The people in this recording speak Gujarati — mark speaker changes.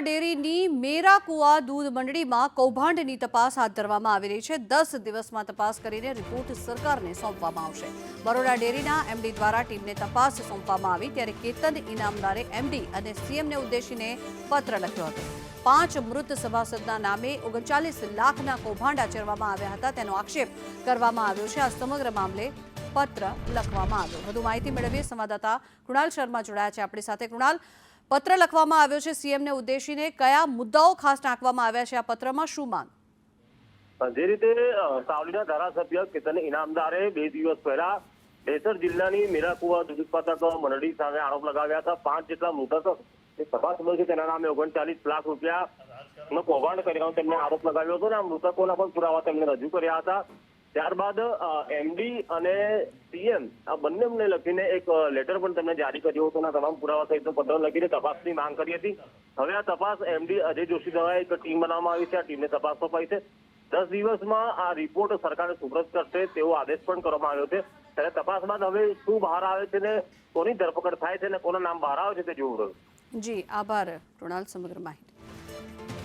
Speaker 1: ડેરીની મેરાકુવા દૂધ મંડળીમાં કૌભાંડની તપાસ હાથ ધરવામાં આવી રહી છે। 10 દિવસમાં તપાસ કરીને રિપોર્ટ સરકારને સોંપવામાં આવશે। બરોડા ડેરીના એમડી દ્વારા ટીમને તપાસ સોંપવામાં આવી ત્યારે કેતન ઇનામદારે એમડી અને સીએમને ઉદ્દેશીને પત્ર લખ્યો હતો। 5 મૃત સભાસદના નામે 39 લાખના કૌભાંડ આચરવામાં આવ્યા હતા તેનો આક્ષેપ કરવામાં આવ્યો છે। આ સમગ્ર મામલે પત્ર લખવામાં આવ્યો। વધુ માહિતી મેળવીએ સંવાદદાતા કૃણાલ શર્મા જોડાયા છે આપણી સાથે। કૃણાલ, પત્ર લખવામાં આવ્યો છે સીએમને ઉદ્દેશીને, કયા મુદ્દાઓ ખાસ ટાંકવામાં આવ્યા છે આ પત્રમાં, શું માંગ?
Speaker 2: જે રીતે સાવલીના ધારાસભ્ય કેતન ઇનામદારે 2 દિવસ પહેલા ડેસર જિલ્લાની મેરાકુવા દૂધ ઉત્પાદક મંડળી સામે આરોપ લગાવ્યા હતા। 5 જેટલા મૃતક સભાસદો છે તેના નામે 39 લાખ રૂપિયાનો કૌભાંડ કર્યાનો તેમને આરોપ લગાવ્યો હતો અને આ મૃતકોના પણ પુરાવા તેમને રજૂ કર્યા હતા। ત્યારબાદ એમડી અને સીએમ આ બંનેને લખીને એક લેટર પણ તેમને જારી કર્યો હતો અને તમામ પુરાવા સહિતનો પત્ર લખીને તપાસની માંગ કરી હતી। હવે આ તપાસ એમડી અજય જોશી દ્વારા એક ટીમ બનાવવામાં આવી છે। આ ટીમને તપાસ સોંપાઈ છે। 10 દિવસમાં આ રિપોર્ટ સરકારને સુપ્રત કરશે તેવો આદેશ પણ કરવામાં આવ્યો છે। ત્યારે તપાસ બાદ હવે શું બહાર આવે છે ને કોની ધરપકડ થાય છે ને કોના નામ બહાર આવે છે તે જોવું રહ્યું।
Speaker 1: જી આભાર કૃણાલ સમગ્ર માહિતી।